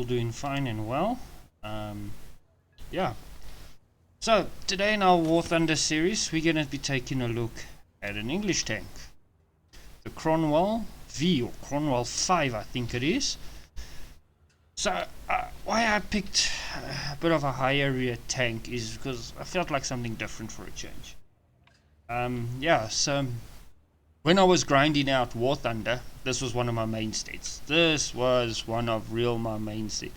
all doing fine and well. Yeah. So today in our War Thunder series, we're going to be taking a look at an English tank, the Cromwell V or Cromwell 5, I think it is. So why I picked a bit of a higher rear tank is because I felt like something different for a change. Yeah, so when I was grinding out War Thunder, this was one of my mainstays. This was one of my mainstays.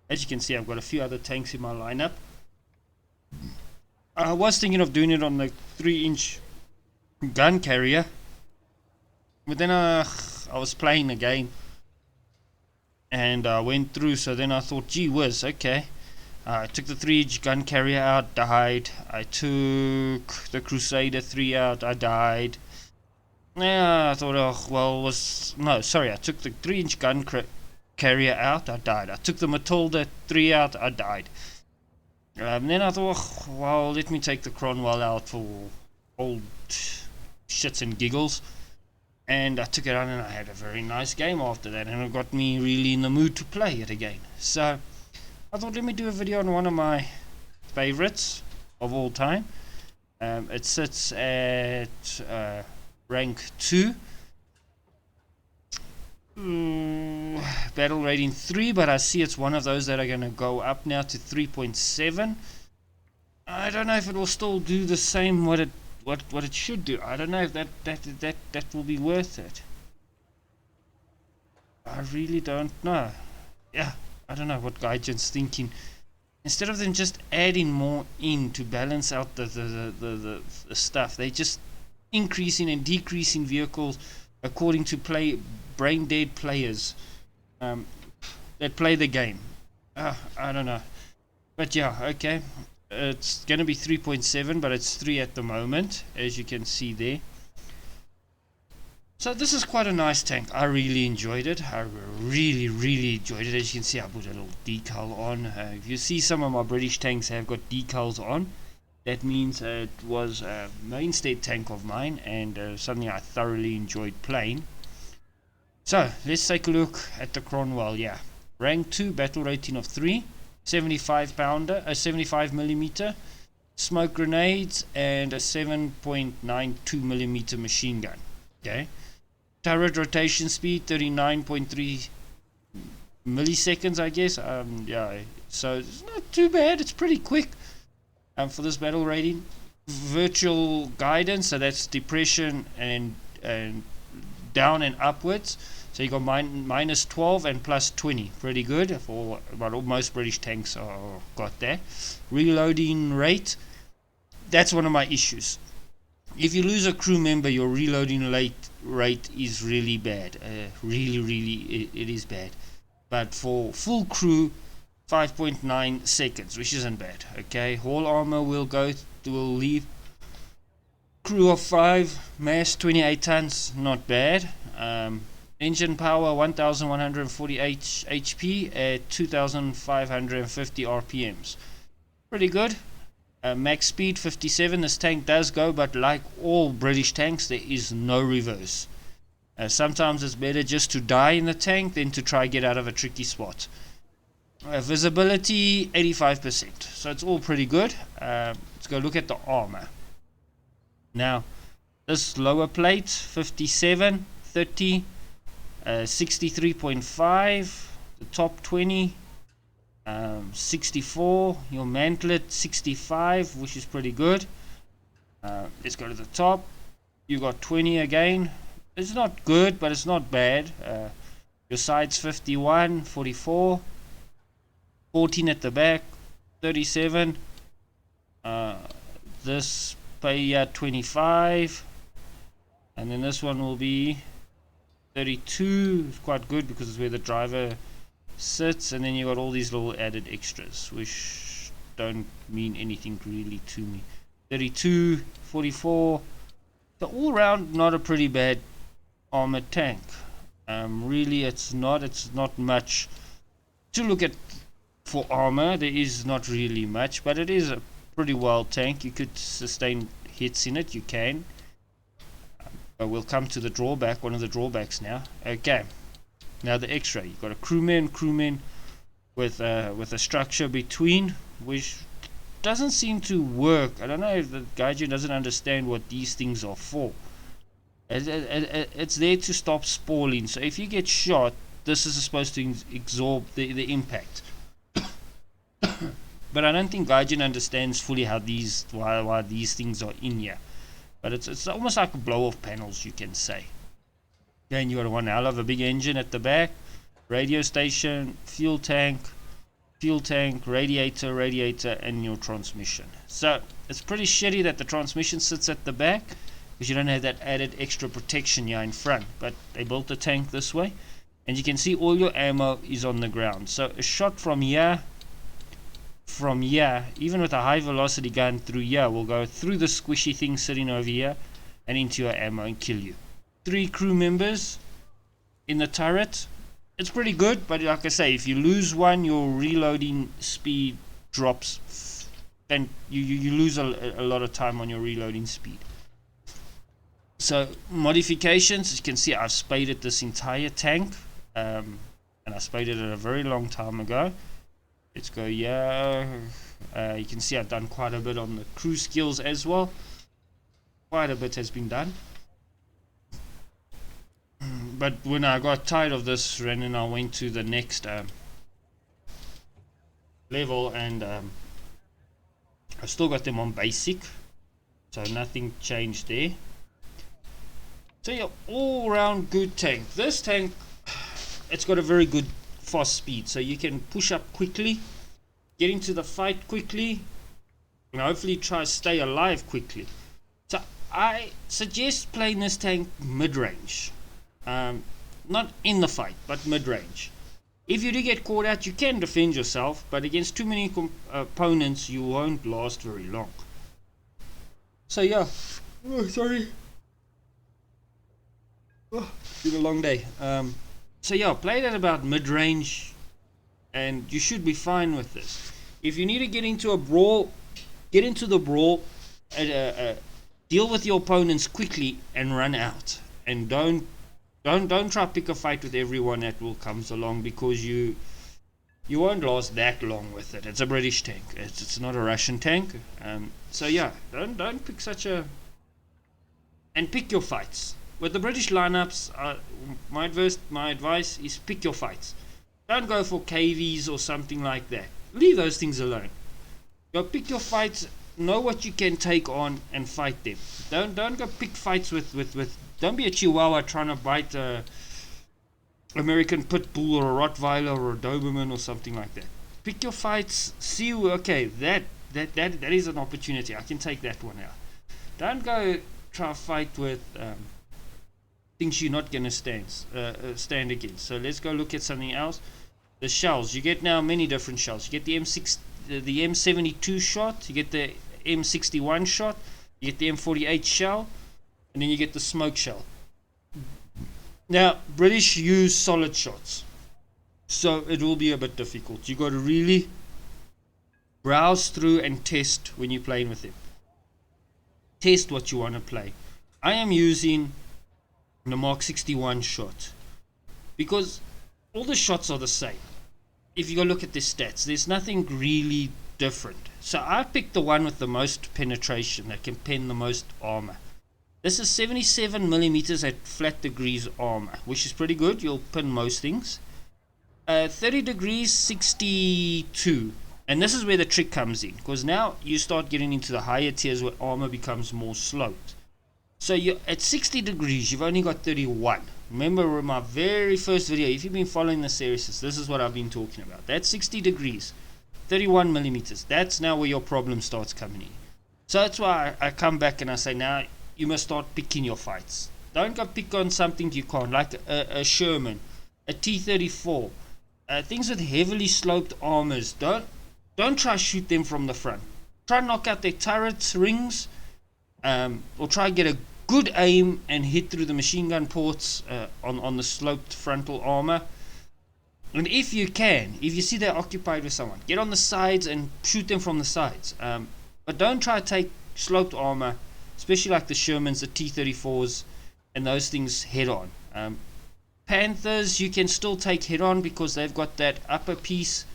As you can see, I've got a few other tanks in my lineup. I was thinking of doing it on the 3-inch gun carrier, but then I was playing the game and I went through, so then I thought, gee whiz, okay. I took the 3-inch gun carrier out, died. I took the Crusader 3 out, I died. Yeah, I thought, oh, well, I took the 3-inch gun carrier out, I died. I took the Matilda 3 out, I died. Then I thought, oh, well, let me take the Cromwell out for old shits and giggles. And I took it out and I had a very nice game after that, and it got me really in the mood to play it again. So I thought, let me do a video on one of my favorites of all time. It sits at rank 2. Battle rating 3, but I see it's one of those that are going to go up now to 3.7. I don't know if it will still do the same what it should do. I don't know if that will be worth it. I really don't know. Yeah, I don't know what Gaijin's thinking. Instead of them just adding more in to balance out the stuff, they just increasing and decreasing vehicles according to brain dead players that play the game. I don't know, but yeah, okay. It's gonna be 3.7, but it's 3 at the moment, as you can see there. So this is quite a nice tank. I really enjoyed it. I really enjoyed it. As you can see, I put a little decal on. If you see some of my British tanks have got decals on, that means it was a mainstay tank of mine and something I thoroughly enjoyed playing. So let's take a look at the Cromwell. Yeah, rank 2, battle rating of 3, 75 millimeter, smoke grenades, and a 7.92mm machine gun. Okay, turret rotation speed 39.3 milliseconds, I guess. Yeah, so it's not too bad. It's pretty quick for this battle rating. Virtual guidance, so that's depression and down and upwards. So you got minus 12 and plus 20. Pretty good for about most British tanks are got there. Reloading rate, that's one of my issues. If you lose a crew member, your reloading rate is really bad. Really, it is bad. But for full crew, 5.9 seconds, which isn't bad. Okay, hull armor will leave. Crew of 5, mass 28 tons, not bad. Engine power 1148 HP at 2550 RPMs. Pretty good. Max speed 57. This tank does go, but like all British tanks, there is no reverse. Sometimes it's better just to die in the tank than to try get out of a tricky spot. Visibility 85%, so it's all pretty good. Let's go look at the armor. Now, this lower plate 57, 30, 63.5, the top 20, 64, your mantlet 65, which is pretty good. Let's go to the top. You got 20 again. It's not good, but it's not bad. Your sides 51, 44, 14 at the back, 37. This pay 25, and then this one will be 32. It's quite good because it's where the driver sits, and then you got all these little added extras which don't mean anything really to me. 32, 44. So all around not a pretty bad armored tank. Really it's not much to look at for armor. There is not really much, but it is a pretty wild tank. You could sustain hits in it, you can. But we'll come to the drawback, one of the drawbacks now. Okay, now the X-ray. You've got a crewman, with a structure between, which doesn't seem to work. I don't know if the Gaijin doesn't understand what these things are for. It's there to stop spalling. So if you get shot, this is supposed to absorb the impact. But I don't think Gaijin understands fully how why these things are in here. But it's almost like a blow-off panels, you can say. Then you got one hell of a big engine at the back, radio station, fuel tank, radiator, and your transmission. So it's pretty shitty that the transmission sits at the back, because you don't have that added extra protection here in front. But they built the tank this way, and you can see all your ammo is on the ground. So a shot from here, even with a high velocity gun through here, will go through the squishy thing sitting over here and into your ammo and kill you. 3 crew members in the turret. It's pretty good, but like I say, if you lose one, your reloading speed drops, and you lose a lot of time on your reloading speed. So modifications, as you can see, I've spaded this entire tank, and I spaded it a very long time ago. Let's go here. You can see I've done quite a bit on the crew skills as well. Quite a bit has been done. But when I got tired of this, and I went to the next level, and I still got them on basic, so nothing changed there. So yeah, all round good tank. This tank, it's got a very good fast speed, so you can push up quickly, get into the fight quickly, and hopefully try to stay alive quickly. So I suggest playing this tank mid-range. Not in the fight, but mid-range. If you do get caught out, you can defend yourself, but against too many opponents, you won't last very long. So yeah, sorry. It's been a long day. So yeah, play it at about mid-range, and you should be fine with this. If you need to get into a brawl, get into the brawl, deal with your opponents quickly and run out. And don't try to pick a fight with everyone that comes along, because you won't last that long with it. It's a British tank. It's not a Russian tank. So yeah, don't pick and pick your fights. With the British lineups, my advice is pick your fights. Don't go for KVs or something like that. Leave those things alone. Go pick your fights. Know what you can take on and fight them. Don't go pick fights with. Don't be a Chihuahua trying to bite a American Pit Bull or a Rottweiler or a Doberman or something like that. Pick your fights. See, okay, that is an opportunity. I can take that one out. Don't go try to fight with things you're not going to stand against. So let's go look at something else. The shells. You get now many different shells. You get the the M72 shot. You get the M61 shot. You get the M48 shell. And then you get the smoke shell. Now, British use solid shots, so it will be a bit difficult. You got to really browse through and test when you're playing with them. Test what you want to play. I am using the Mark 61 shot because all the shots are the same. If you go look at the stats, there's nothing really different. So I picked the one with the most penetration, that can pen the most armor. This is 77 millimeters at flat degrees armor, which is pretty good. You'll pin most things. 30 degrees, 62. And this is where the trick comes in, because now you start getting into the higher tiers where armor becomes more sloped. So you're at 60 degrees, you've only got 31. Remember in my very first video, if you've been following the series, this is what I've been talking about. That's 60 degrees, 31 millimeters. That's now where your problem starts coming in. So that's why I come back and I say, now you must start picking your fights. Don't go pick on something you can't, like a Sherman, a T-34, things with heavily sloped armors. Don't try to shoot them from the front. Try to knock out their turrets, rings, or try to get a good aim and hit through the machine gun ports on the sloped frontal armor. And if you see they're occupied with someone, get on the sides and shoot them from the sides. But don't try to take sloped armor, especially like the Shermans, the T-34s, and those things head on. Panthers you can still take head on because they've got that upper piece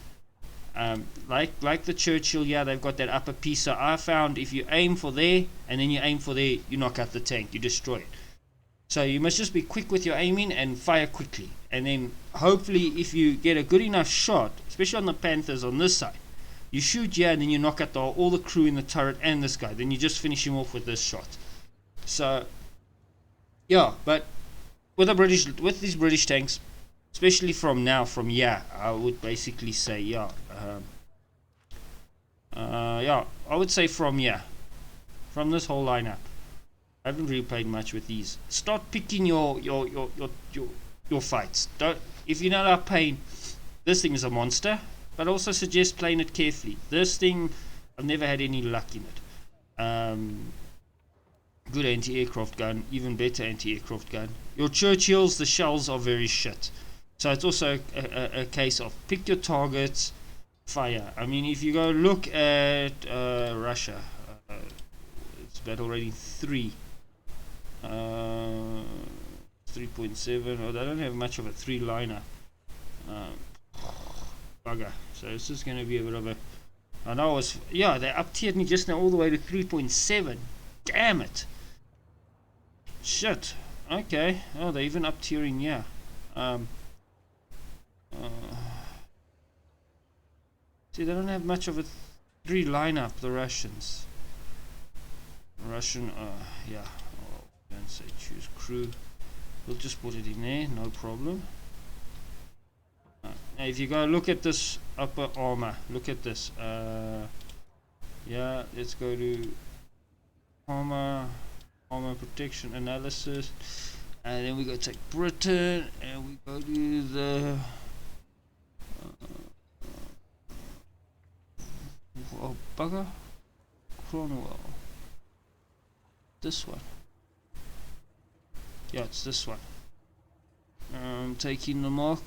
Like the Churchill, yeah, they've got that upper piece. So I found if you aim for there and then you aim for there, you knock out the tank, you destroy it. So you must just be quick with your aiming and fire quickly. And then hopefully if you get a good enough shot, especially on the Panthers on this side, you shoot here and then you knock out all the crew in the turret and this guy. Then you just finish him off with this shot. So yeah, but with these British tanks, especially from here, I would basically say yeah, I would say from this whole lineup. I haven't really played much with these. Start picking your fights. If you're not up paying, this thing is a monster, but I also suggest playing it carefully. This thing, I've never had any luck in it. Good anti-aircraft gun, even better anti-aircraft gun. Your Churchills, the shells are very shit. So it's also a case of pick your targets, fire. I mean, if you go look at Russia, it's battle rating 3. 3.7. Oh, they don't have much of a 3 liner. Bugger. So this is going to be a bit of a. I know they up tiered me just now all the way to 3.7. Damn it. Shit. Okay. Oh, they're even up tiering, yeah. See, they don't have much of a 3 lineup, the Russians. Yeah. Don't say choose crew. We'll just put it in there, no problem. Now if you go look at this upper armor, look at this. Yeah, let's go to armor protection analysis, and then we go take Britain, and we go to the oh bugger, Cromwell. This one. Yeah, it's this one. I'm taking the mark.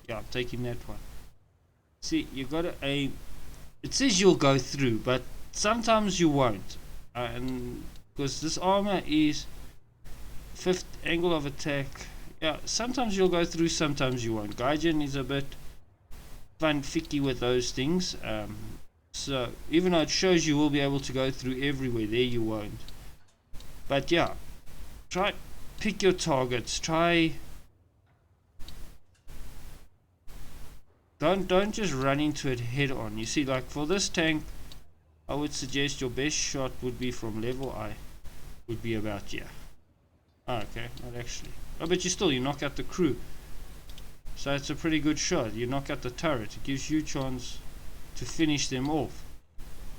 Yeah, I'm taking that one. See, you gotta aim. It says you'll go through, but sometimes you won't. And because this armor is 5th angle of attack. Yeah, sometimes you'll go through, sometimes you won't. Gaijin is a bit funficky with those things. So even though it shows you will be able to go through everywhere, there you won't. But yeah, try pick your targets. Don't just run into it head on. You see, like for this tank, I would suggest your best shot would be from level I, would be about here. Oh, okay, not actually. Oh, but you knock out the crew. So it's a pretty good shot. You knock out the turret. It gives you a chance to finish them off.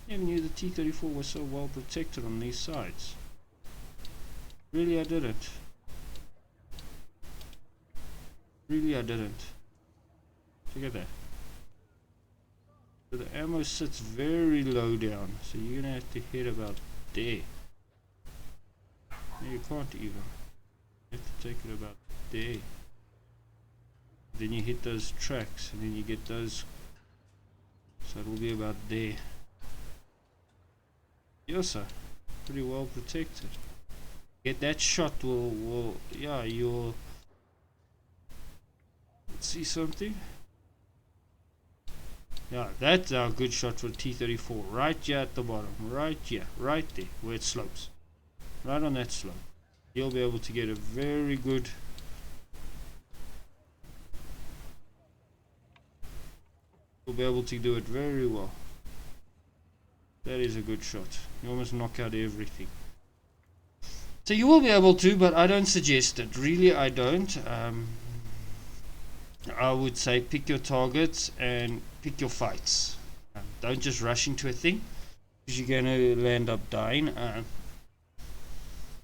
Never knew the T-34 was so well protected on these sides. Really, I didn't. Look at that. So the ammo sits very low down, so you're gonna have to hit about there. No, you can't even. You have to take it about there. Then you hit those tracks, and then you get those. So it will be about there. Yes, sir. Pretty well protected. Get that shot will yeah, you'll. Let's see something. Yeah, that's a good shot for T-34. Right here at the bottom. Right here. Right there. Where it slopes. Right on that slope. You'll be able to get a very good. You'll be able to do it very well. That is a good shot. You almost knock out everything. So you will be able to, but I don't suggest it. Really, I don't. I would say pick your targets and pick your fights. Don't just rush into a thing, because you're going to end up dying.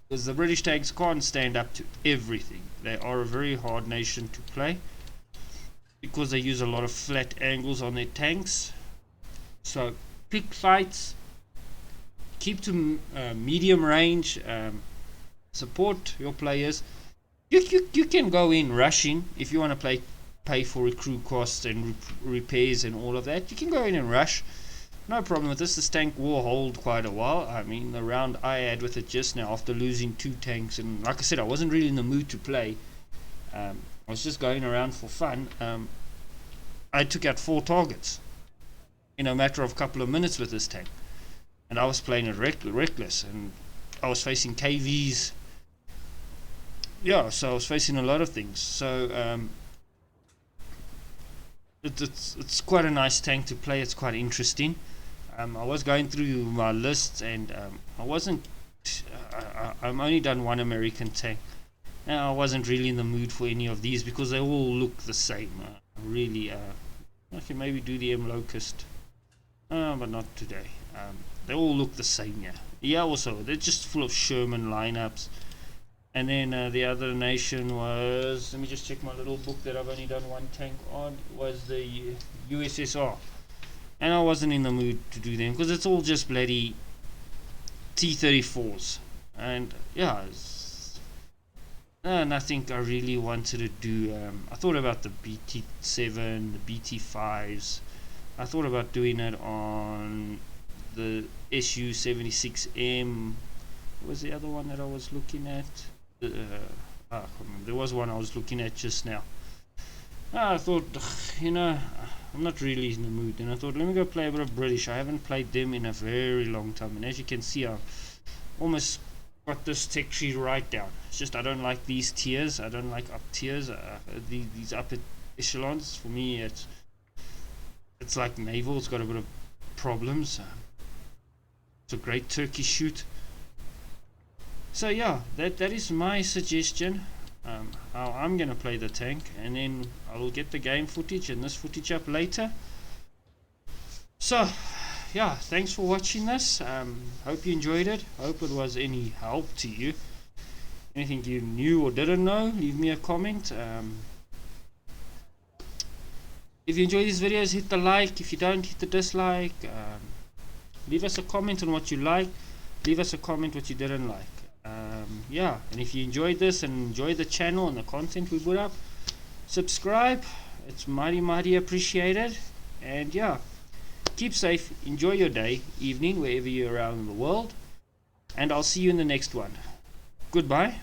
Because the British tanks can't stand up to everything. They are a very hard nation to play, because they use a lot of flat angles on their tanks. So pick fights, keep to medium range, support your players. You can go in rushing if you want to pay for recruit costs and repairs and all of that. You can go in and rush, no problem with this. This tank will hold quite a while. I mean, the round I had with it just now after losing 2 tanks, and like I said, I wasn't really in the mood to play. I was just going around for fun. I took out 4 targets. in a matter of a couple of minutes with this tank. And I was playing it reckless, and I was facing KVs. Yeah, so I was facing a lot of things. So it's quite a nice tank to play. It's quite interesting. I was going through my lists, and I wasn't. I'm only done one American tank. Now I wasn't really in the mood for any of these because they all look the same. Really, I can maybe do the M Locust, but not today. They all look the same. Yeah. Also, they're just full of Sherman lineups. And then the other nation was, let me just check my little book that I've only done one tank on, was the USSR. And I wasn't in the mood to do them because it's all just bloody T-34s. And yeah, nothing I really wanted to do. I thought about the BT-7, the BT-5s. I thought about doing it on the SU-76M. What was the other one that I was looking at? I can't remember. There was one I was looking at just now. I thought, I'm not really in the mood, and I thought, let me go play a bit of British. I haven't played them in a very long time, and as you can see, I've almost got this tech tree right down. It's just I don't like these tiers. I don't like up tiers. These upper echelons, for me, it's like naval. It's got a bit of problems. It's a great turkey shoot. So yeah, that is my suggestion. How I'm gonna play the tank, and then I will get the game footage and this footage up later. So yeah, thanks for watching this. Hope you enjoyed it. Hope it was any help to you. Anything you knew or didn't know, leave me a comment. If you enjoy these videos, hit the like. If you don't, hit the dislike. Leave us a comment on what you like. Leave us a comment what you didn't like. Yeah, and if you enjoyed this and enjoy the channel and the content we put up, subscribe. It's mighty appreciated. And yeah, keep safe, enjoy your day, evening, wherever you're around in the world, and I'll see you in the next one. Goodbye.